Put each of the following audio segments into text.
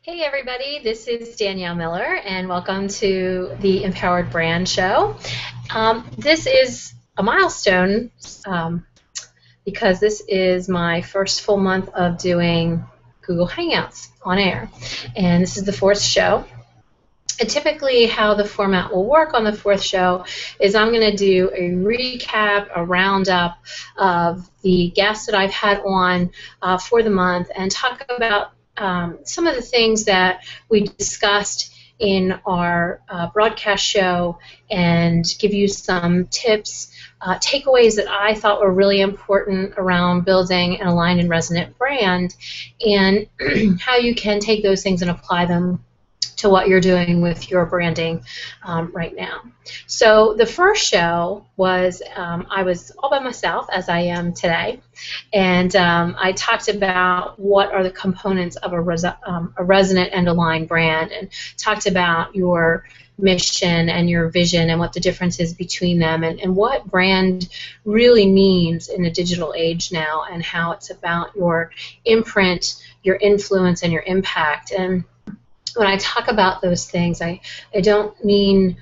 Hey everybody, this is Danielle Miller and welcome to the Empowered Brand Show. This is a milestone because this is my first full month of doing Google Hangouts on air, and this is the fourth show. And typically how the format will work on the fourth show is I'm going to do a recap, a roundup of the guests that I've had on for the month and talk about some of the things that we discussed in our broadcast show and give you some tips, takeaways that I thought were really important around building an aligned and resonant brand, and how you can take those things and apply them to what you're doing with your branding right now. So the first show was I was all by myself, as I am today, and I talked about what are the components of a resonant and aligned brand, and talked about your mission and your vision and what the difference is between them, and what brand really means in a digital age now, and how it's about your imprint, your influence, and your impact. And when I talk about those things, I don't mean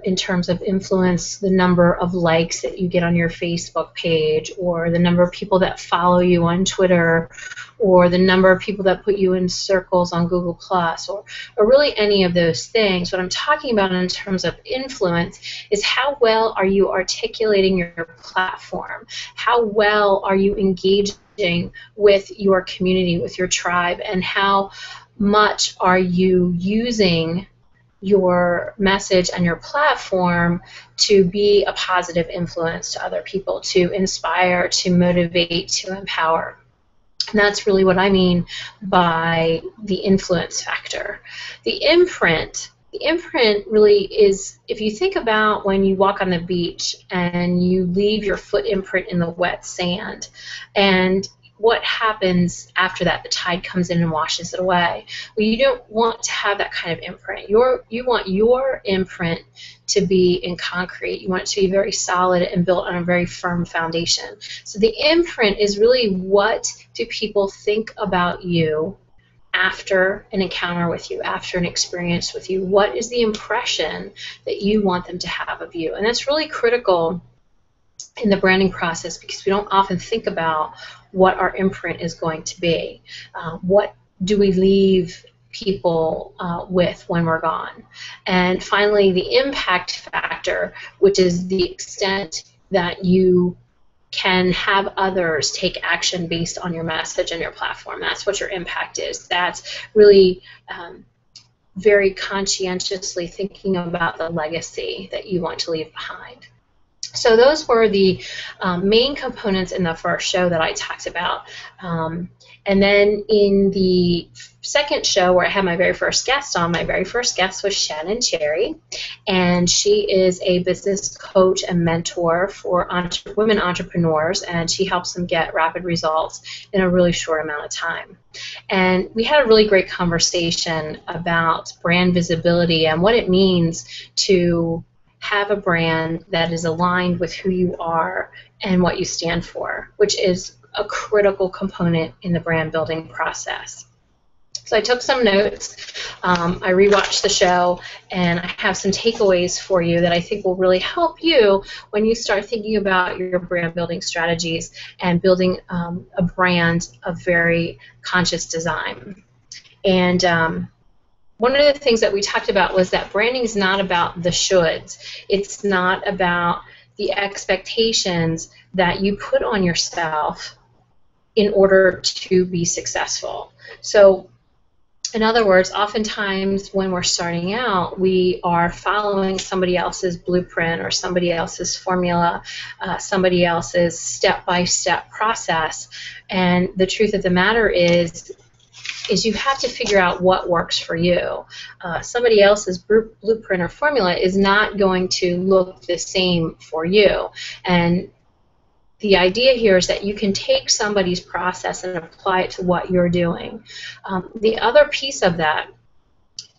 in terms of influence the number of likes that you get on your Facebook page, or the number of people that follow you on Twitter, or the number of people that put you in circles on Google Plus, or really any of those things. What I'm talking about in terms of influence is how well are you articulating your platform? How well are you engaging with your community, with your tribe, and how much are you using your message and your platform to be a positive influence to other people, to inspire, to motivate, to empower. And that's really what I mean by the influence factor. The imprint really is, if you think about when you walk on the beach and you leave your foot imprint in the wet sand, and what happens after that? The tide comes in and washes it away. Well, you don't want to have that kind of imprint. You want your imprint to be in concrete. You want it to be very solid and built on a very firm foundation. So the imprint is really, what do people think about you after an encounter with you, after an experience with you? What is the impression that you want them to have of you? And that's really critical in the branding process, because we don't often think about what our imprint is going to be. What do we leave people with when we're gone? And finally, the impact factor, which is the extent that you can have others take action based on your message and your platform. That's what your impact is. That's really very conscientiously thinking about the legacy that you want to leave behind. So those were the main components in the first show that I talked about. And then in the second show, where I had my very first guest on, my very first guest was Shannon Cherry, and she is a business coach and mentor for women entrepreneurs, and she helps them get rapid results in a really short amount of time. And we had a really great conversation about brand visibility and what it means to have a brand that is aligned with who you are and what you stand for, which is a critical component in the brand building process. So I took some notes, I rewatched the show, and I have some takeaways for you that I think will really help you when you start thinking about your brand building strategies and building a brand of very conscious design. And one of the things that we talked about was that branding is not about the shoulds. It's not about the expectations that you put on yourself in order to be successful. So, in other words, oftentimes when we're starting out, we are following somebody else's blueprint or somebody else's formula, somebody else's step-by-step process. And the truth of the matter is you have to figure out what works for you. Somebody else's blueprint or formula is not going to look the same for you. And the idea here is that you can take somebody's process and apply it to what you're doing. The other piece of that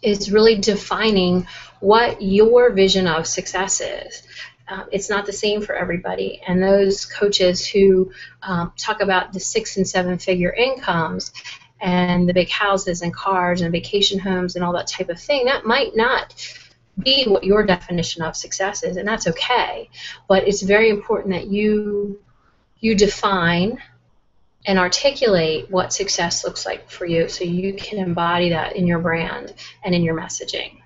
is really defining what your vision of success is. It's not the same for everybody, and those coaches who talk about the 6- and 7-figure incomes and the big houses and cars and vacation homes and all that type of thing, that might not be what your definition of success is, and that's okay. But it's very important that you define and articulate what success looks like for you, so you can embody that in your brand and in your messaging.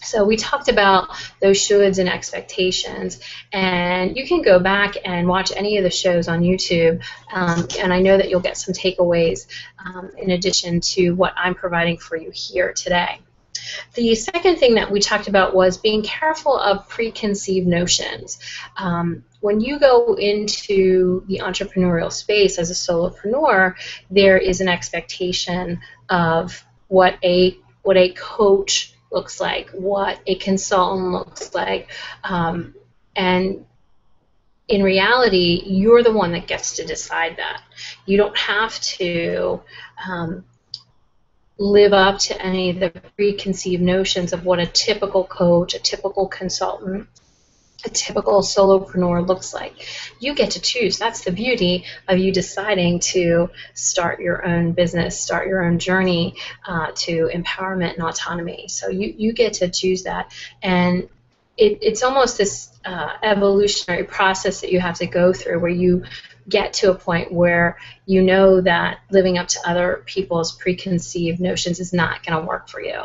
So we talked about those shoulds and expectations, and you can go back and watch any of the shows on YouTube, and I know that you'll get some takeaways in addition to what I'm providing for you here today. The second thing that we talked about was being careful of preconceived notions. When you go into the entrepreneurial space as a solopreneur, there is an expectation of what a coach looks like, what a consultant looks like, and in reality, you're the one that gets to decide that. You don't have to live up to any of the preconceived notions of what a typical coach, a typical consultant, a typical solopreneur looks like. You get to choose. That's the beauty of you deciding to start your own business, start your own journey to empowerment and autonomy. So you get to choose that. And it's almost this evolutionary process that you have to go through, where you get to a point where you know that living up to other people's preconceived notions is not going to work for you.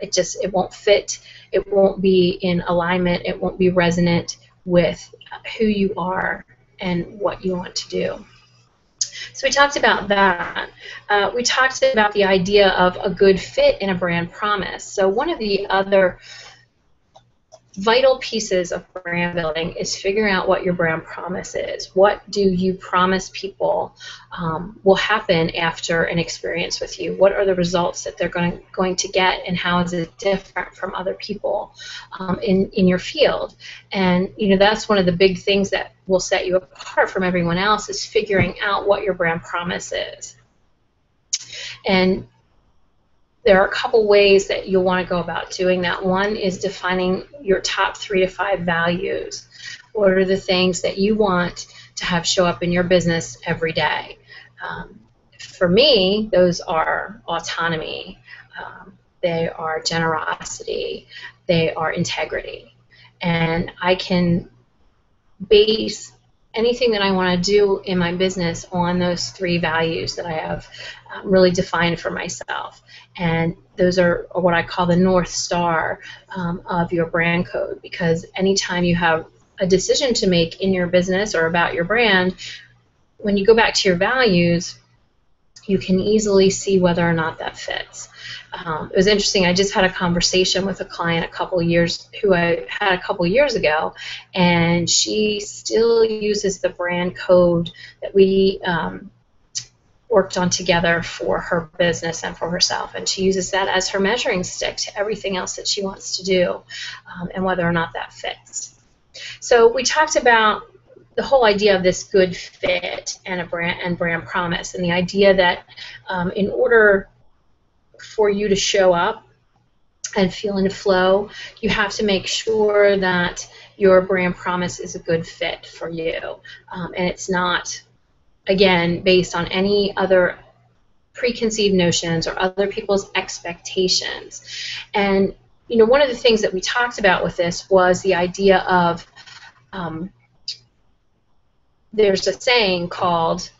It won't fit. It won't be in alignment. It won't be resonant with who you are and what you want to do. So we talked about that. We talked about the idea of a good fit in a brand promise. So one of the other vital pieces of brand building is figuring out what your brand promise is. What do you promise people will happen after an experience with you? What are the results that they're going to get, and how is it different from other people in your field? And that's one of the big things that will set you apart from everyone else, is figuring out what your brand promise is. And there are a couple ways that you'll want to go about doing that. One is defining your top 3 to 5 values. What are the things that you want to have show up in your business every day? For me, those are autonomy, they are generosity, they are integrity. And I can base anything that I want to do in my business on those 3 values that I have really defined for myself. And those are what I call the North Star of your brand code, because anytime you have a decision to make in your business or about your brand, when you go back to your values, you can easily see whether or not that fits. It was interesting. I just had a conversation with a client who I had a couple years ago, and she still uses the brand code that we worked on together for her business and for herself, and she uses that as her measuring stick to everything else that she wants to do, and whether or not that fits. So we talked about the whole idea of this good fit and a brand promise, and the idea that in order for you to show up and feel in flow, you have to make sure that your brand promise is a good fit for you, and it's not, again, based on any other preconceived notions or other people's expectations. And one of the things that we talked about with this was the idea of there's a saying called,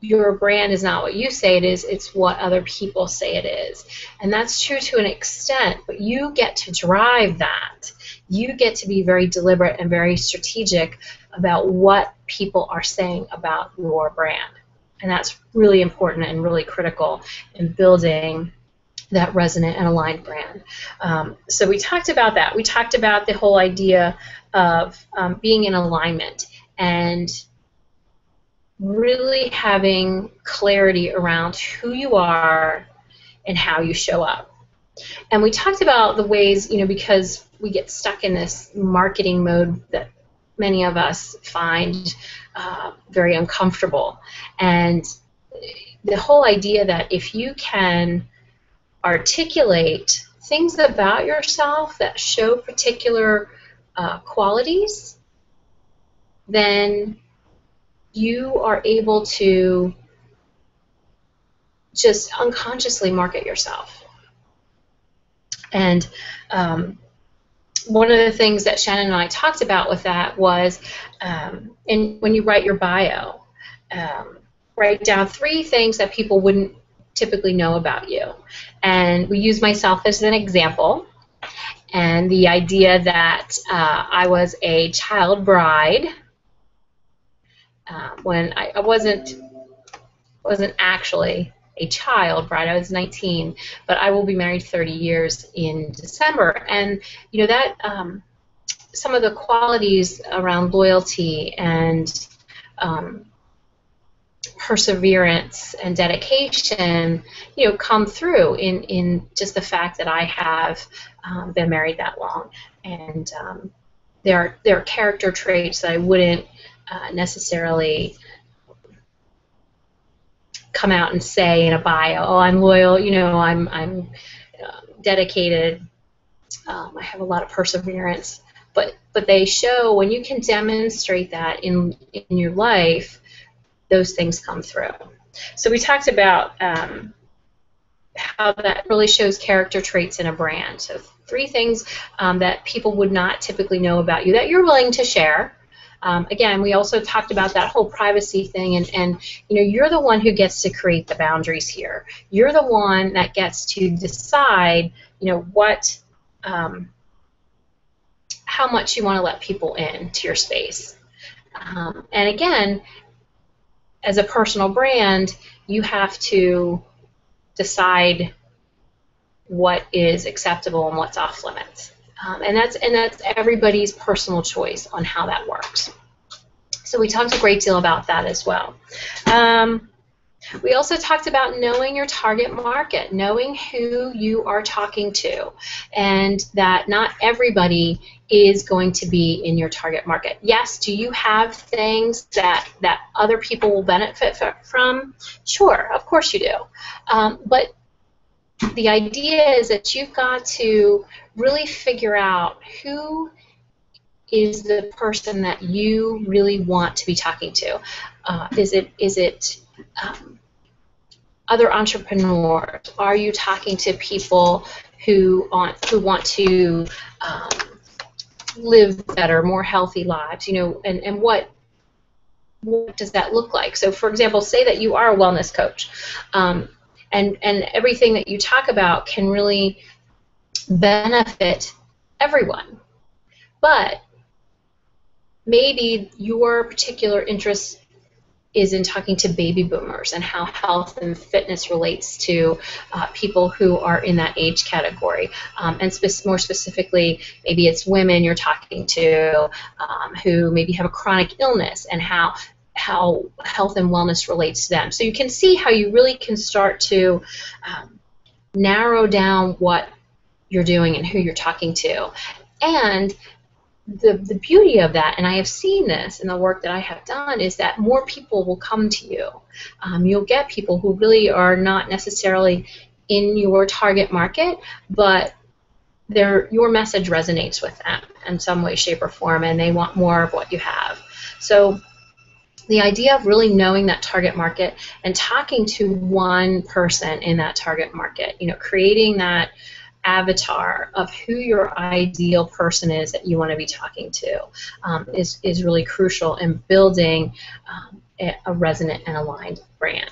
your brand is not what you say it is, it's what other people say it is. And that's true to an extent, but you get to drive that. You get to be very deliberate and very strategic about what people are saying about your brand. And that's really important and really critical in building that resonant and aligned brand. So we talked about that. We talked about the whole idea of being in alignment and really having clarity around who you are and how you show up. And we talked about the ways, because we get stuck in this marketing mode that many of us find very uncomfortable. And the whole idea that if you can articulate things about yourself that show particular qualities, then you are able to just unconsciously market yourself. And one of the things that Shannon and I talked about with that was, when you write your bio, write down 3 things that people wouldn't typically know about you. And we use myself as an example, and the idea that I was a child bride when I wasn't actually a child bride. I was 19, but I will be married 30 years in December. And you know that some of the qualities around loyalty and perseverance and dedication, you know, come through in just the fact that I have been married that long. And there are character traits that I wouldn't necessarily come out and say in a bio. Oh, I'm loyal. You know, I'm dedicated. I have a lot of perseverance. But they show when you can demonstrate that in your life, those things come through. So we talked about how that really shows character traits in a brand. So 3 things that people would not typically know about you that you're willing to share. Again, we also talked about that whole privacy thing, and you know, you're the one who gets to create the boundaries here. You're the one that gets to decide, you know, what, how much you want to let people into your space. And again, as a personal brand, you have to decide what is acceptable and what's off limits. And that's everybody's personal choice on how that works. So we talked a great deal about that as well. We also talked about knowing your target market, knowing who you are talking to, and that not everybody is going to be in your target market. Yes, do you have things that other people will benefit from? Sure, of course you do. But the idea is that you've got to really figure out who is the person that you really want to be talking to. Is it other entrepreneurs? Are you talking to people who want to live better, more healthy lives? You know, and what does that look like? So, for example, say that you are a wellness coach, and everything that you talk about can really benefit everyone, but maybe your particular interest is in talking to baby boomers and how health and fitness relates to people who are in that age category. And more specifically, maybe it's women you're talking to who maybe have a chronic illness and how health and wellness relates to them. So you can see how you really can start to narrow down what you're doing and who you're talking to. And the beauty of that, and I have seen this in the work that I have done, is that more people will come to you. You'll get people who really are not necessarily in your target market, but your message resonates with them in some way, shape, or form, and they want more of what you have. So the idea of really knowing that target market and talking to one person in that target market, you know, creating that avatar of who your ideal person is that you want to be talking to is really crucial in building a resonant and aligned brand.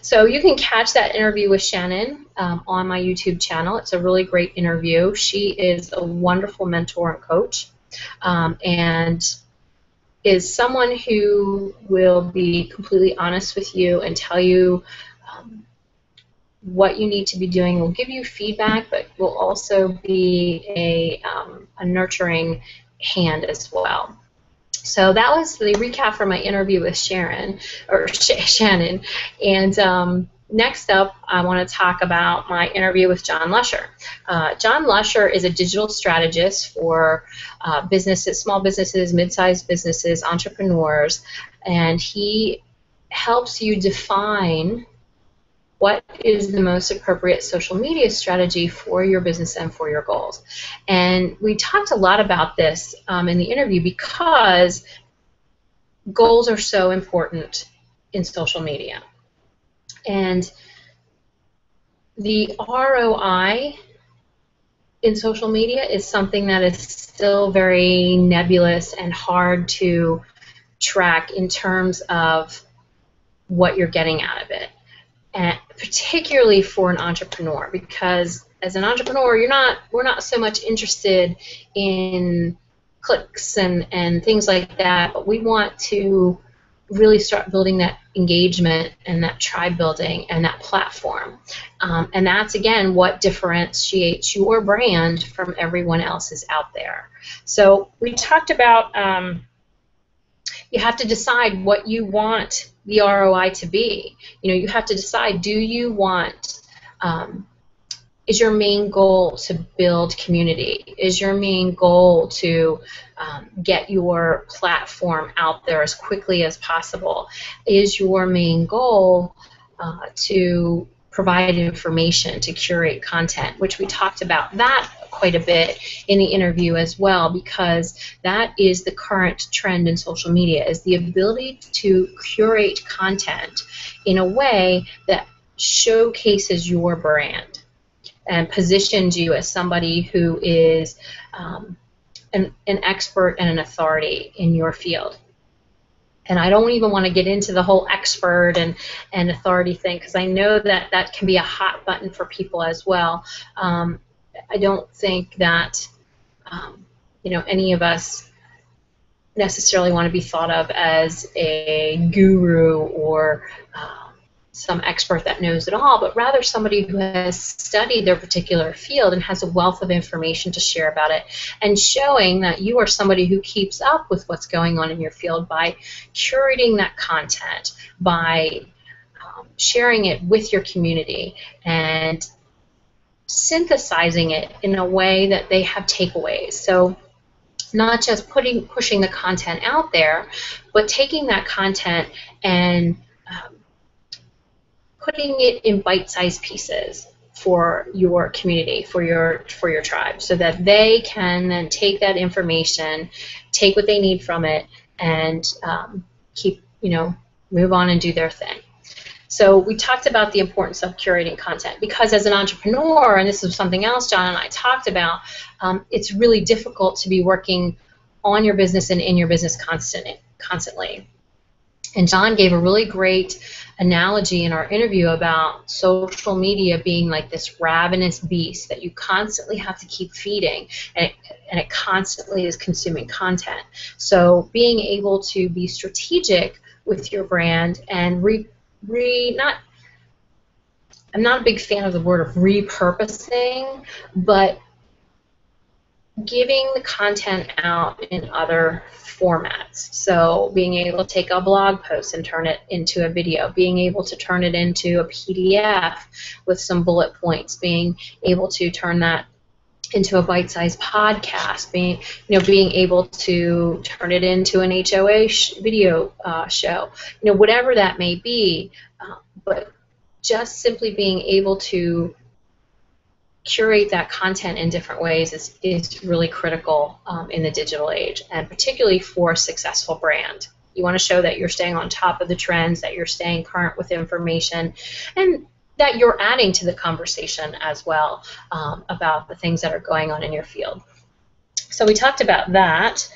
So you can catch that interview with Shannon on my YouTube channel. It's a really great interview. She is a wonderful mentor and coach, and is someone who will be completely honest with you and tell you what you need to be doing. Will give you feedback, but will also be a nurturing hand as well. So that was the recap for my interview with Shannon. And next up, I want to talk about my interview with John Lusher. John Lusher is a digital strategist for businesses, small businesses, mid-sized businesses, entrepreneurs, and he helps you define what is the most appropriate social media strategy for your business and for your goals. And we talked a lot about this in the interview because goals are so important in social media. And the ROI in social media is something that is still very nebulous and hard to track in terms of what you're getting out of it, and particularly for an entrepreneur, because as an entrepreneur, we're not so much interested in clicks and things like that, but we want to really start building that engagement and that tribe building and that platform. And that's, again, what differentiates your brand from everyone else's out there. So we talked about you have to decide what you want the ROI to be. You have to decide, do you want, is your main goal to build community? Is your main goal to get your platform out there as quickly as possible? Is your main goal to provide information, to curate content, which we talked about that quite a bit in the interview as well, because that is the current trend in social media, is the ability to curate content in a way that showcases your brand and positions you as somebody who is an expert and an authority in your field. And I don't even want to get into the whole expert and authority thing, because I know that that can be a hot button for people as well. I don't think that any of us necessarily want to be thought of as a guru or some expert that knows it all, but rather somebody who has studied their particular field and has a wealth of information to share about it, and showing that you are somebody who keeps up with what's going on in your field by curating that content, by sharing it with your community, and synthesizing it in a way that they have takeaways. So not just pushing the content out there, but taking that content and putting it in bite-sized pieces for your community, for your tribe, so that they can then take that information, take what they need from it, and move on and do their thing. So we talked about the importance of curating content, because as an entrepreneur, and this is something else John and I talked about, it's really difficult to be working on your business and in your business constantly. And John gave a really great analogy in our interview about social media being like this ravenous beast that you constantly have to keep feeding, and it constantly is consuming content. So being able to be strategic with your brand and I'm not a big fan of the word of repurposing, but giving the content out in other formats. So being able to take a blog post and turn it into a video, being able to turn it into a PDF with some bullet points, being able to turn that into a bite-sized podcast, being able to turn it into an HOA video show, whatever that may be, but just simply being able to curate that content in different ways is really critical in the digital age, and particularly for a successful brand. You want to show that you're staying on top of the trends, that you're staying current with information, and that you're adding to the conversation as well about the things that are going on in your field. So we talked about that.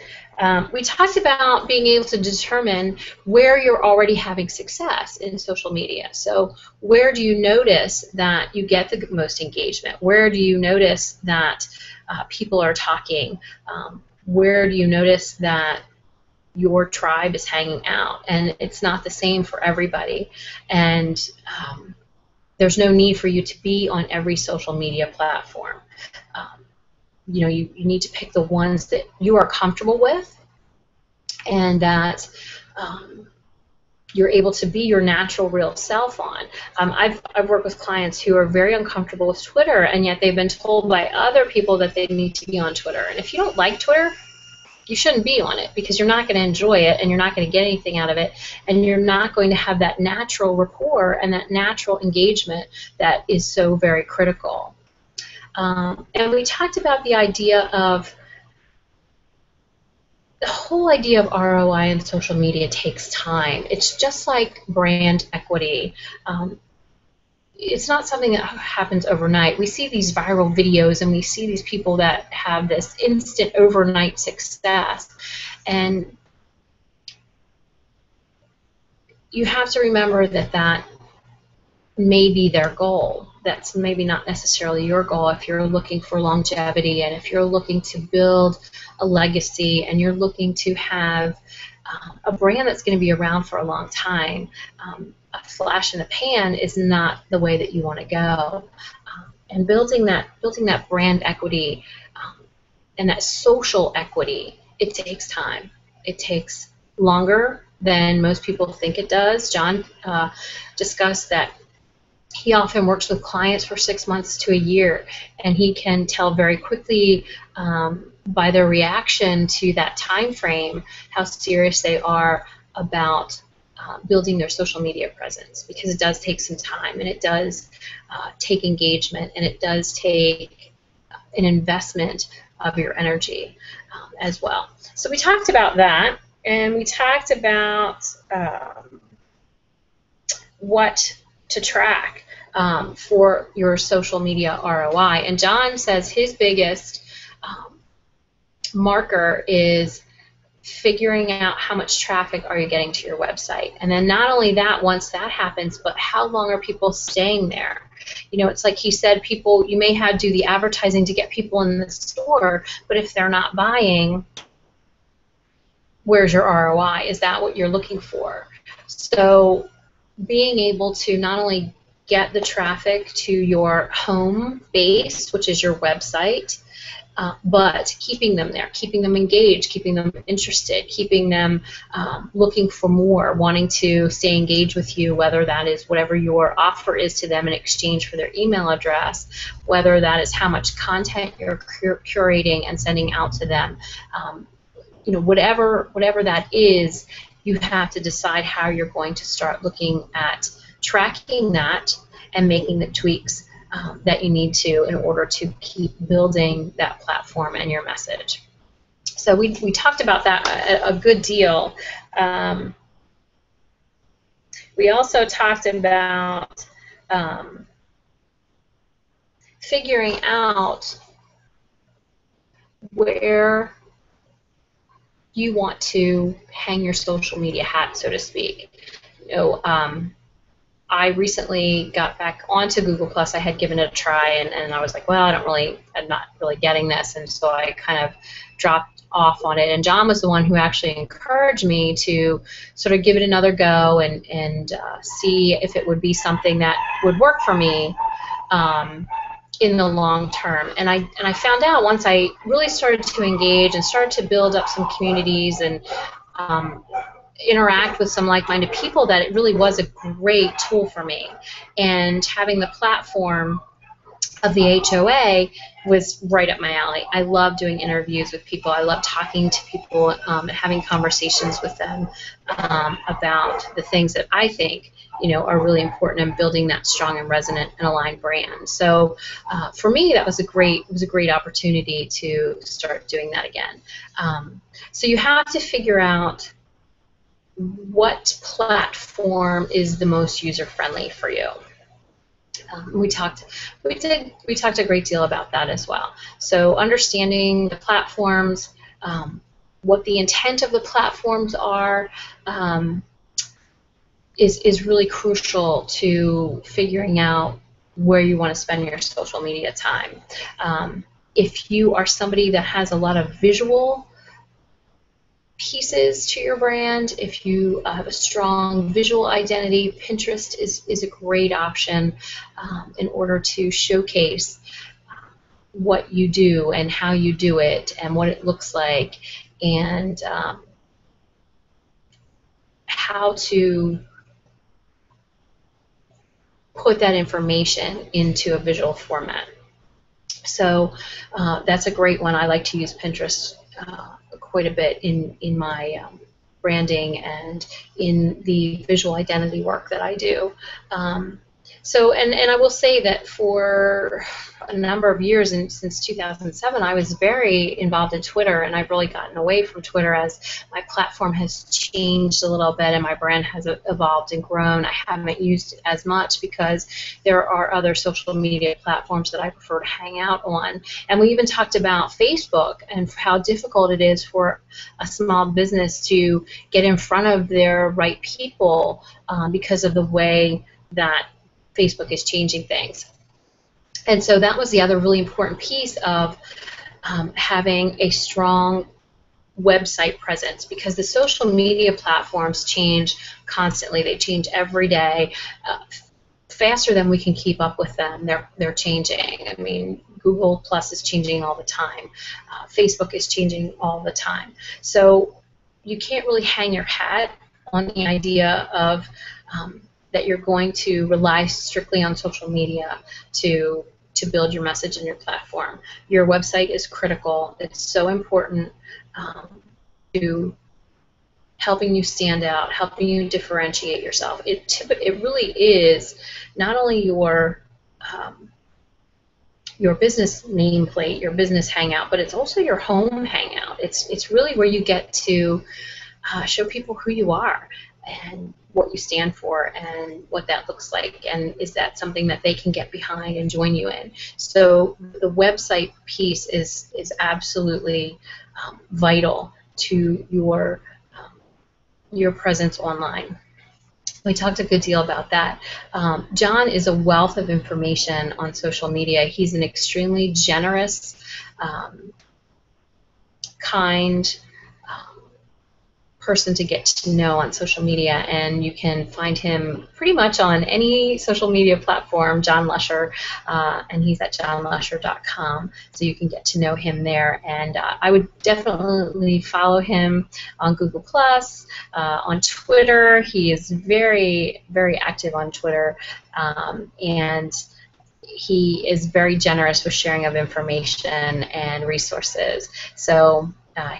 We talked about being able to determine where you're already having success in social media. So where do you notice that you get the most engagement? Where do you notice that people are talking? Where do you notice that your tribe is hanging out? And it's not the same for everybody. And there's no need for you to be on every social media platform. You need to pick the ones that you are comfortable with, and that you're able to be your natural, real self on. I've worked with clients who are very uncomfortable with Twitter, and yet they've been told by other people that they need to be on Twitter. And if you don't like Twitter, you shouldn't be on it, because you're not going to enjoy it, and you're not going to get anything out of it, and you're not going to have that natural rapport and that natural engagement that is so very critical. And we talked about the whole idea of ROI in social media takes time. It's just like brand equity. it's not something that happens overnight. We see these viral videos and we see these people that have this instant overnight success, and you have to remember that that may be their goal. That's maybe not necessarily your goal if you're looking for longevity, and if you're looking to build a legacy, and you're looking to have a brand that's going to be around for a long time. A flash in the pan is not the way that you want to go. And building that brand equity and that social equity, it takes time. It takes longer than most people think it does. John discussed that he often works with clients for 6 months to a year, and he can tell very quickly by their reaction to that time frame how serious they are about building their social media presence, because it does take some time, and it does take engagement, and it does take an investment of your energy as well. So we talked about that, and we talked about what to track for your social media ROI. And John says his biggest marker is figuring out how much traffic are you getting to your website. And then not only that, once that happens, but how long are people staying there? You know, it's like he said, people, you may have to do the advertising to get people in the store, but if they're not buying, where's your ROI? Is that what you're looking for? So being able to not only get the traffic to your home base, which is your website, but keeping them there, keeping them engaged, keeping them interested, keeping them looking for more, wanting to stay engaged with you, whether that is whatever your offer is to them in exchange for their email address, whether that is how much content you're curating and sending out to them. You know, whatever that is, you have to decide how you're going to start looking at tracking that and making the tweaks that you need to in order to keep building that platform and your message. So we talked about that a good deal. We also talked about figuring out where you want to hang your social media hat, so to speak. You know, I recently got back onto Google+. I had given it a try, and I was like, well, I'm not really getting this, and so I kind of dropped off on it. And John was the one who actually encouraged me to sort of give it another go and see if it would be something that would work for me in the long term. And I found out once I really started to engage and started to build up some communities and interact with some like-minded people, that it really was a great tool for me. And having the platform of the HOA was right up my alley. I love doing interviews with people. I love talking to people and having conversations with them about the things that I think, you know, are really important in building that strong and resonant and aligned brand. So for me, that was a great opportunity to start doing that again. So you have to figure out what platform is the most user-friendly for you. We talked a great deal about that as well. So understanding the platforms, what the intent of the platforms are, is really crucial to figuring out where you want to spend your social media time. If you are somebody that has a lot of visual pieces to your brand, if you have a strong visual identity, Pinterest is a great option in order to showcase what you do and how you do it and what it looks like, and how to put that information into a visual format. So that's a great one. I like to use Pinterest quite a bit in my branding and in the visual identity work that I do. So, and I will say that for a number of years, and since 2007, I was very involved in Twitter, and I've really gotten away from Twitter as my platform has changed a little bit and my brand has evolved and grown. I haven't used it as much because there are other social media platforms that I prefer to hang out on. And we even talked about Facebook and how difficult it is for a small business to get in front of their right people because of the way that Facebook is changing things. And so that was the other really important piece of having a strong website presence, because the social media platforms change constantly. They change every day, faster than we can keep up with them. They're changing. I mean, Google Plus is changing all the time. Facebook is changing all the time. So you can't really hang your hat on the idea of that you're going to rely strictly on social media to build your message and your platform. Your website is critical. It's so important to helping you stand out, helping you differentiate yourself. It really is not only your business nameplate, your business hangout, but it's also your home hangout. It's really where you get to show people who you are and what you stand for and what that looks like, and is that something that they can get behind and join you in. So the website piece is absolutely vital to your presence online. We talked a good deal about that. John is a wealth of information on social media. He's an extremely generous, kind person to get to know on social media, and you can find him pretty much on any social media platform, John Lusher, and he's at johnlusher.com, so you can get to know him there. And I would definitely follow him on Google Plus, on Twitter. He is very, very active on Twitter, and he is very generous with sharing of information and resources. So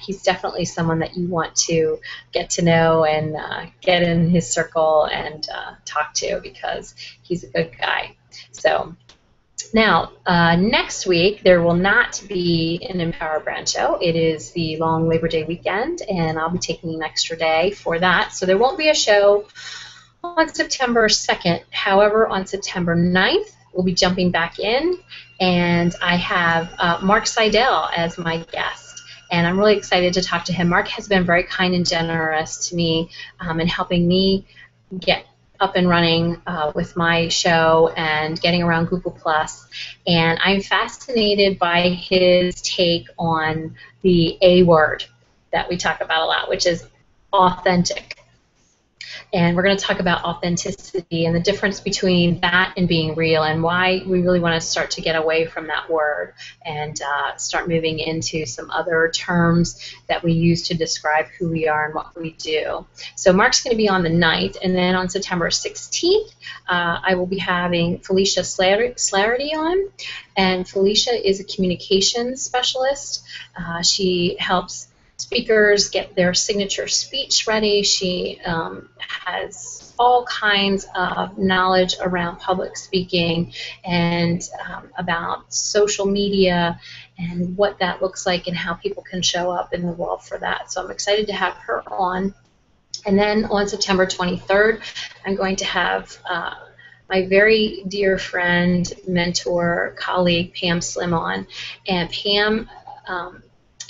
he's definitely someone that you want to get to know and get in his circle and talk to, because he's a good guy. So now, next week there will not be an Empower Brand show. It is the long Labor Day weekend, and I'll be taking an extra day for that. So there won't be a show on September 2nd. However, on September 9th, we'll be jumping back in, and I have Mark Seidel as my guest. And I'm really excited to talk to him. Mark has been very kind and generous to me in helping me get up and running with my show and getting around Google+. And I'm fascinated by his take on the A word that we talk about a lot, which is authentic. And we're going to talk about authenticity and the difference between that and being real, and why we really want to start to get away from that word and start moving into some other terms that we use to describe who we are and what we do. So Mark's going to be on the 9th, and then on September 16th, I will be having Felicia Slarity on. And Felicia is a communications specialist. She helps speakers get their signature speech ready. She has all kinds of knowledge around public speaking and about social media and what that looks like and how people can show up in the world for that. So I'm excited to have her on. And then on September 23rd, I'm going to have my very dear friend, mentor, colleague, Pam Slim on. And Pam,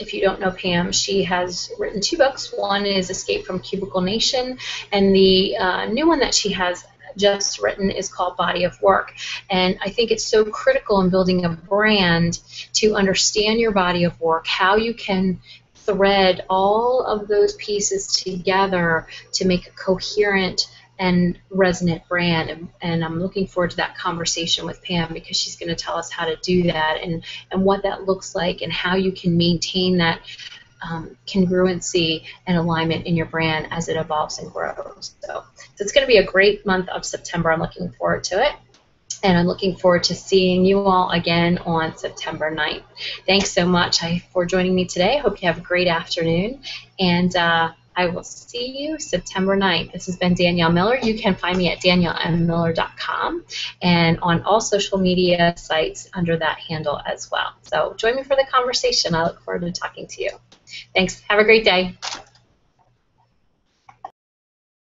if you don't know Pam, she has written 2 books. One is Escape from Cubicle Nation, and the new one that she has just written is called Body of Work. And I think it's so critical in building a brand to understand your body of work, how you can thread all of those pieces together to make a coherent and resonant brand. And I'm looking forward to that conversation with Pam, because she's going to tell us how to do that and what that looks like and how you can maintain that congruency and alignment in your brand as it evolves and grows. So it's going to be a great month of September. I'm looking forward to it. And I'm looking forward to seeing you all again on September 9th. Thanks so much for joining me today. I hope you have a great afternoon. And I I will see you September 9th. This has been Danielle Miller. You can find me at daniellemiller.com and on all social media sites under that handle as well. So join me for the conversation. I look forward to talking to you. Thanks. Have a great day.